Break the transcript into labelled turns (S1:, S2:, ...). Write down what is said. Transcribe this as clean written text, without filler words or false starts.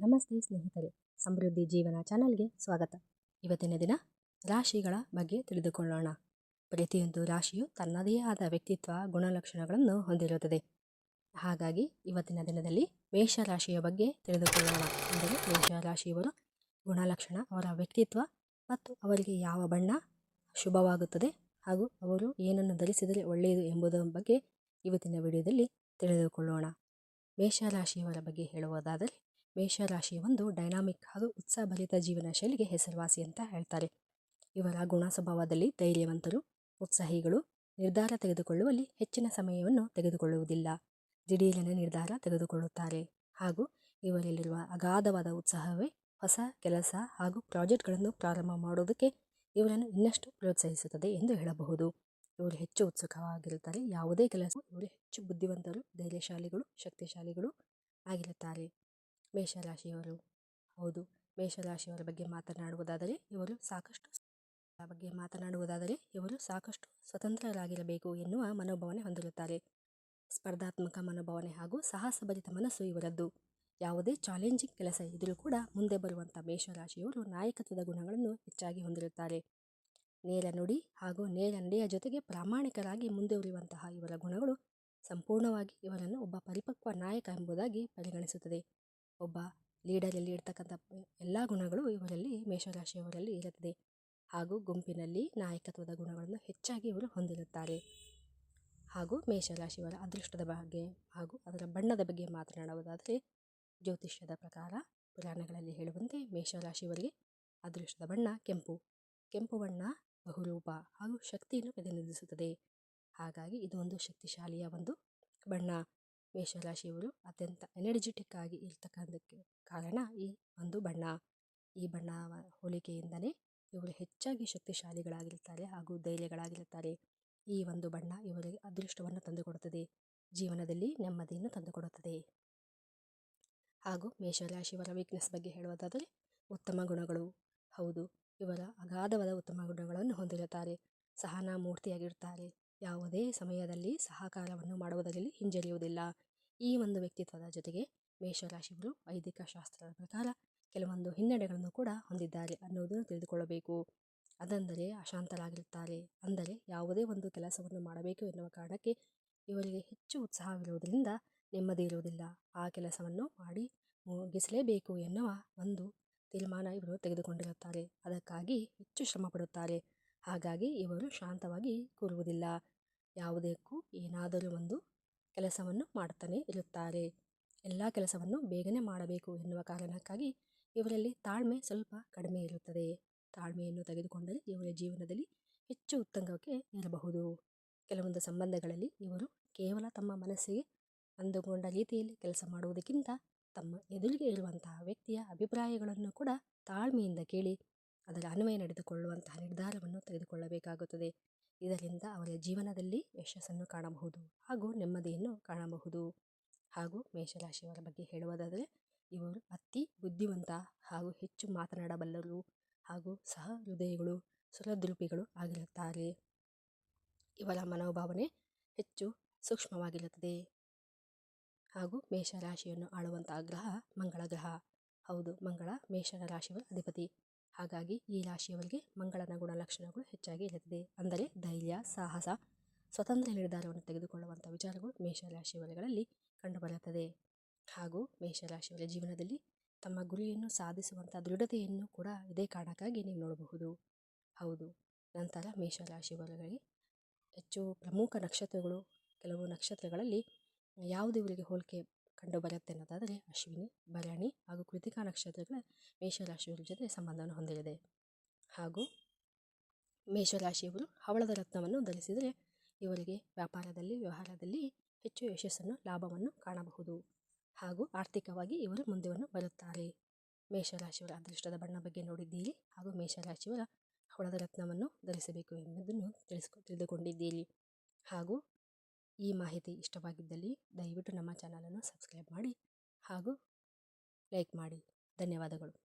S1: ನಮಸ್ತೆ ಸ್ನೇಹಿತರೆ, ಸಮೃದ್ಧಿ ಜೀವನ ಚಾನಲ್ಗೆ ಸ್ವಾಗತ. ಇವತ್ತಿನ ದಿನ ರಾಶಿಗಳ ಬಗ್ಗೆ ತಿಳಿದುಕೊಳ್ಳೋಣ. ಪ್ರತಿಯೊಂದು ರಾಶಿಯು ತನ್ನದೇ ಆದ ವ್ಯಕ್ತಿತ್ವ ಗುಣಲಕ್ಷಣಗಳನ್ನು ಹೊಂದಿರುತ್ತದೆ. ಹಾಗಾಗಿ ಇವತ್ತಿನ ದಿನದಲ್ಲಿ ಮೇಷರಾಶಿಯ ಬಗ್ಗೆ ತಿಳಿದುಕೊಳ್ಳೋಣ. ಅಂದರೆ ಮೇಷರಾಶಿಯವರು ಗುಣಲಕ್ಷಣ, ಅವರ ವ್ಯಕ್ತಿತ್ವ ಮತ್ತು ಅವರಿಗೆ ಯಾವ ಬಣ್ಣ ಶುಭವಾಗುತ್ತದೆ ಹಾಗೂ ಅವರು ಏನನ್ನು ಧರಿಸಿದರೆ ಒಳ್ಳೆಯದು ಎಂಬುದರ ಬಗ್ಗೆ ಇವತ್ತಿನ ವಿಡಿಯೋದಲ್ಲಿ ತಿಳಿದುಕೊಳ್ಳೋಣ. ಮೇಷರಾಶಿಯವರ ಬಗ್ಗೆ ಹೇಳುವುದಾದರೆ, ಮೇಷರಾಶಿ ಒಂದು ಡೈನಾಮಿಕ್ ಹಾಗೂ ಉತ್ಸಾಹಭರಿತ ಜೀವನ ಶೈಲಿಗೆ ಹೆಸರುವಾಸಿ ಅಂತ ಹೇಳ್ತಾರೆ. ಇವರ ಗುಣ ಸ್ವಭಾವದಲ್ಲಿ ಧೈರ್ಯವಂತರು, ಉತ್ಸಾಹಿಗಳು, ನಿರ್ಧಾರ ತೆಗೆದುಕೊಳ್ಳುವಲ್ಲಿ ಹೆಚ್ಚಿನ ಸಮಯವನ್ನು ತೆಗೆದುಕೊಳ್ಳುವುದಿಲ್ಲ, ದಿಢೀರನೆ ನಿರ್ಧಾರ ತೆಗೆದುಕೊಳ್ಳುತ್ತಾರೆ ಹಾಗೂ ಇವರಲ್ಲಿರುವ ಅಗಾಧವಾದ ಉತ್ಸಾಹವೇ ಹೊಸ ಕೆಲಸ ಹಾಗೂ ಪ್ರಾಜೆಕ್ಟ್ಗಳನ್ನು ಪ್ರಾರಂಭ ಮಾಡುವುದಕ್ಕೆ ಇವರನ್ನು ಇನ್ನಷ್ಟು ಪ್ರೋತ್ಸಾಹಿಸುತ್ತದೆ ಎಂದು ಹೇಳಬಹುದು. ಇವರು ಹೆಚ್ಚು ಉತ್ಸುಕವಾಗಿರುತ್ತಾರೆ. ಯಾವುದೇ ಕೆಲಸ ಇವರು ಹೆಚ್ಚು ಬುದ್ಧಿವಂತರು, ಧೈರ್ಯಶಾಲಿಗಳು, ಶಕ್ತಿಶಾಲಿಗಳು ಆಗಿರುತ್ತಾರೆ. ಮೇಷರಾಶಿಯವರು ಮೇಷರಾಶಿಯವರ ಬಗ್ಗೆ ಮಾತನಾಡುವುದಾದರೆ ಇವರು ಸಾಕಷ್ಟು ಸ್ವತಂತ್ರರಾಗಿರಬೇಕು ಎನ್ನುವ ಮನೋಭಾವನೆ ಹೊಂದಿರುತ್ತಾರೆ. ಸ್ಪರ್ಧಾತ್ಮಕ ಮನೋಭಾವನೆ ಹಾಗೂ ಸಾಹಸಭರಿತ ಮನಸ್ಸು ಇವರದ್ದು. ಯಾವುದೇ ಚಾಲೆಂಜಿಂಗ್ ಕೆಲಸ ಇದ್ದರೂ ಕೂಡ ಮುಂದೆ ಬರುವಂಥ ಮೇಷರಾಶಿಯವರು ನಾಯಕತ್ವದ ಗುಣಗಳನ್ನು ಹೆಚ್ಚಾಗಿ ಹೊಂದಿರುತ್ತಾರೆ. ನೇರ ನುಡಿ ಹಾಗೂ ನೇರ ನಡೆಯ ಜೊತೆಗೆ ಪ್ರಾಮಾಣಿಕರಾಗಿ ಮುಂದುವರಿಯುವಂತಹ ಇವರ ಗುಣಗಳು ಸಂಪೂರ್ಣವಾಗಿ ಇವರನ್ನು ಒಬ್ಬ ಪರಿಪಕ್ವ ನಾಯಕ ಎಂಬುದಾಗಿ ಪರಿಗಣಿಸುತ್ತದೆ. ಒಬ್ಬ ಲೀಡರಲ್ಲಿ ಇರ್ತಕ್ಕಂಥ ಎಲ್ಲ ಗುಣಗಳು ಇವರಲ್ಲಿ ಮೇಷರಾಶಿಯವರಲ್ಲಿ ಇರುತ್ತದೆ ಹಾಗೂ ಗುಂಪಿನಲ್ಲಿ ನಾಯಕತ್ವದ ಗುಣಗಳನ್ನು ಹೆಚ್ಚಾಗಿ ಇವರು ಹೊಂದಿರುತ್ತಾರೆ. ಹಾಗೂ ಮೇಷರಾಶಿಯವರ ಅದೃಷ್ಟದ ಬಗ್ಗೆ ಹಾಗೂ ಅದರ ಬಣ್ಣದ ಬಗ್ಗೆ ಮಾತನಾಡುವುದಾದರೆ, ಜ್ಯೋತಿಷ್ಯದ ಪ್ರಕಾರ ಪುರಾಣಗಳಲ್ಲಿ ಹೇಳುವಂತೆ ಮೇಷರಾಶಿಯವರಿಗೆ ಅದೃಷ್ಟದ ಬಣ್ಣ ಕೆಂಪು. ಕೆಂಪು ಬಣ್ಣ ಬಹುರೂಪ ಹಾಗೂ ಶಕ್ತಿಯನ್ನು ಪ್ರತಿನಿಧಿಸುತ್ತದೆ. ಹಾಗಾಗಿ ಇದು ಒಂದು ಶಕ್ತಿಶಾಲಿಯ ಒಂದು ಬಣ್ಣ. ಮೇಷರಾಶಿಯವರು ಅತ್ಯಂತ ಎನರ್ಜೆಟಿಕ್ ಆಗಿ ಇರ್ತಕ್ಕಂಥಕ್ಕೆ ಕಾರಣ ಈ ಒಂದು ಬಣ್ಣ. ಈ ಬಣ್ಣ ಹೋಲಿಕೆಯಿಂದಲೇ ಇವರು ಹೆಚ್ಚಾಗಿ ಶಕ್ತಿಶಾಲಿಗಳಾಗಿರುತ್ತಾರೆ ಹಾಗೂ ಧೈರ್ಯಗಳಾಗಿರುತ್ತಾರೆ. ಈ ಒಂದು ಬಣ್ಣ ಇವರಿಗೆ ಅದೃಷ್ಟವನ್ನು ತಂದುಕೊಡುತ್ತದೆ, ಜೀವನದಲ್ಲಿ ನೆಮ್ಮದಿಯನ್ನು ತಂದುಕೊಡುತ್ತದೆ. ಹಾಗೂ ಮೇಷರಾಶಿಯವರ ವೀಕ್ನೆಸ್ ಬಗ್ಗೆ ಹೇಳುವುದಾದರೆ, ಉತ್ತಮ ಗುಣಗಳು. ಇವರ ಅಗಾಧವಾದ ಉತ್ತಮ ಗುಣಗಳನ್ನು ಹೊಂದಿರುತ್ತಾರೆ. ಸಹನಾಮೂರ್ತಿಯಾಗಿರುತ್ತಾರೆ. ಯಾವುದೇ ಸಮಯದಲ್ಲಿ ಸಹಕಾರವನ್ನು ಮಾಡುವುದರಲ್ಲಿ ಹಿಂಜರಿಯುವುದಿಲ್ಲ. ಈ ಒಂದು ವ್ಯಕ್ತಿತ್ವದ ಜೊತೆಗೆ ಮೇಷರಾಶಿಯವರು ವೈದಿಕ ಶಾಸ್ತ್ರದ ಪ್ರಕಾರ ಕೆಲವೊಂದು ಹಿನ್ನಡೆಗಳನ್ನು ಕೂಡ ಹೊಂದಿದ್ದಾರೆ ಅನ್ನೋದನ್ನು ತಿಳಿದುಕೊಳ್ಳಬೇಕು. ಅದಂದರೆ ಅಶಾಂತರಾಗಿರುತ್ತಾರೆ. ಅಂದರೆ ಯಾವುದೇ ಒಂದು ಕೆಲಸವನ್ನು ಮಾಡಬೇಕು ಎನ್ನುವ ಕಾರಣಕ್ಕೆ ಇವರಿಗೆ ಹೆಚ್ಚು ಉತ್ಸಾಹವಿರುವುದರಿಂದ ನೆಮ್ಮದಿ ಇರುವುದಿಲ್ಲ. ಆ ಕೆಲಸವನ್ನು ಮಾಡಿ ಮುಗಿಸಲೇಬೇಕು ಎನ್ನುವ ಒಂದು ತೀರ್ಮಾನ ಇವರು ತೆಗೆದುಕೊಂಡಿರುತ್ತಾರೆ. ಅದಕ್ಕಾಗಿ ಹೆಚ್ಚು ಶ್ರಮ ಪಡುತ್ತಾರೆ. ಹಾಗಾಗಿ ಇವರು ಶಾಂತವಾಗಿ ಕೂರುವುದಿಲ್ಲ. ಯಾವುದಕ್ಕೂ ಏನಾದರೂ ಒಂದು ಕೆಲಸವನ್ನು ಮಾಡ್ತಾನೆ ಇರುತ್ತಾರೆ. ಎಲ್ಲ ಕೆಲಸವನ್ನು ಬೇಗನೆ ಮಾಡಬೇಕು ಎನ್ನುವ ಕಾರಣಕ್ಕಾಗಿ ಇವರಲ್ಲಿ ತಾಳ್ಮೆ ಸ್ವಲ್ಪ ಕಡಿಮೆ ಇರುತ್ತದೆ. ತಾಳ್ಮೆಯನ್ನು ತೆಗೆದುಕೊಂಡರೆ ಇವರ ಜೀವನದಲ್ಲಿ ಹೆಚ್ಚು ಉತ್ತುಂಗಕ್ಕೆ ಇರಬಹುದು. ಕೆಲವೊಂದು ಸಂಬಂಧಗಳಲ್ಲಿ ಇವರು ಕೇವಲ ತಮ್ಮ ಮನಸ್ಸಿಗೆ ಅಂದುಕೊಂಡ ರೀತಿಯಲ್ಲಿ ಕೆಲಸ ಮಾಡುವುದಕ್ಕಿಂತ ತಮ್ಮ ಎದುರಿಗೆ ಇರುವಂತಹ ವ್ಯಕ್ತಿಯ ಅಭಿಪ್ರಾಯಗಳನ್ನು ಕೂಡ ತಾಳ್ಮೆಯಿಂದ ಕೇಳಿ ಅದರ ಅನ್ವಯ ನಡೆದುಕೊಳ್ಳುವಂತಹ ನಿರ್ಧಾರವನ್ನು ತೆಗೆದುಕೊಳ್ಳಬೇಕಾಗುತ್ತದೆ. ಇದರಿಂದ ಅವರ ಜೀವನದಲ್ಲಿ ಯಶಸ್ಸನ್ನು ಕಾಣಬಹುದು ಹಾಗೂ ನೆಮ್ಮದಿಯನ್ನು ಕಾಣಬಹುದು. ಹಾಗೂ ಮೇಷರಾಶಿಯವರ ಬಗ್ಗೆ ಹೇಳುವುದಾದರೆ, ಇವರು ಅತಿ ಬುದ್ಧಿವಂತ ಹಾಗೂ ಹೆಚ್ಚು ಮಾತನಾಡಬಲ್ಲರು ಹಾಗೂ ಸಹ ಹೃದಯಗಳು, ಸುರದ್ರೂಪಿಗಳು ಆಗಿರುತ್ತಾರೆ. ಇವರ ಮನೋಭಾವನೆ ಹೆಚ್ಚು ಸೂಕ್ಷ್ಮವಾಗಿರುತ್ತದೆ. ಹಾಗೂ ಮೇಷರಾಶಿಯನ್ನು ಆಳುವಂತಹ ಗ್ರಹ ಮಂಗಳ ಗ್ರಹ. ಮಂಗಳ ಮೇಷರ ರಾಶಿಯವರ ಅಧಿಪತಿ. ಹಾಗಾಗಿ ಈ ರಾಶಿಯವರಿಗೆ ಮಂಗಳನ ಗುಣಲಕ್ಷಣಗಳು ಹೆಚ್ಚಾಗಿ ಇರುತ್ತದೆ. ಅಂದರೆ ಧೈರ್ಯ, ಸಾಹಸ, ಸ್ವತಂತ್ರ ನಿರ್ಧಾರವನ್ನು ತೆಗೆದುಕೊಳ್ಳುವಂಥ ವಿಚಾರಗಳು ಮೇಷರಾಶಿಯವರಲ್ಲಿ ಕಂಡುಬರುತ್ತದೆ. ಹಾಗೂ ಮೇಷರಾಶಿಯವರ ಜೀವನದಲ್ಲಿ ತಮ್ಮ ಗುರಿಯನ್ನು ಸಾಧಿಸುವಂಥ ದೃಢತೆಯನ್ನು ಕೂಡ ಇದೇ ಕಾರಣಕ್ಕಾಗಿ ನೀವು ನೋಡಬಹುದು. ನಂತರ ಮೇಷರಾಶಿಯವರಿಗೆ ಹೆಚ್ಚು ಪ್ರಮುಖ ನಕ್ಷತ್ರಗಳು, ಕೆಲವು ನಕ್ಷತ್ರಗಳಲ್ಲಿ ಯಾವುದು ಇವರಿಗೆ ಹೋಲಿಕೆ ಕಂಡುಬರುತ್ತೆ ಅನ್ನೋದಾದರೆ, ಅಶ್ವಿನಿ, ಭರಣಿ ಹಾಗೂ ಕೃತಿಕಾ ನಕ್ಷತ್ರಗಳ ಮೇಷರಾಶಿಯವರ ಜೊತೆ ಸಂಬಂಧವನ್ನು ಹೊಂದಿದೆ. ಹಾಗೂ ಮೇಷರಾಶಿಯವರು ಹವಳದ ರತ್ನವನ್ನು ಧರಿಸಿದರೆ ಇವರಿಗೆ ವ್ಯಾಪಾರದಲ್ಲಿ, ವ್ಯವಹಾರದಲ್ಲಿ ಹೆಚ್ಚು ಯಶಸ್ಸನ್ನು, ಲಾಭವನ್ನು ಕಾಣಬಹುದು. ಹಾಗೂ ಆರ್ಥಿಕವಾಗಿ ಇವರು ಮುಂದೆ ಬರುತ್ತಾರೆ. ಮೇಷರಾಶಿಯವರ ಅದೃಷ್ಟದ ಬಣ್ಣ ಬಗ್ಗೆ ನೋಡಿದ್ದೀರಿ ಹಾಗೂ ಮೇಷರಾಶಿಯವರ ಹವಳದ ರತ್ನವನ್ನು ಧರಿಸಬೇಕು ಎಂಬುದನ್ನು ತಿಳಿದುಕೊಂಡಿದ್ದೀರಿ. ಹಾಗೂ ಈ ಮಾಹಿತಿ ಇಷ್ಟವಾಗಿದ್ದಲ್ಲಿ ದಯವಿಟ್ಟು ನಮ್ಮ ಚಾನಲನ್ನು ಸಬ್ಸ್ಕ್ರೈಬ್ ಮಾಡಿ ಹಾಗೂ ಲೈಕ್ ಮಾಡಿ. ಧನ್ಯವಾದಗಳು.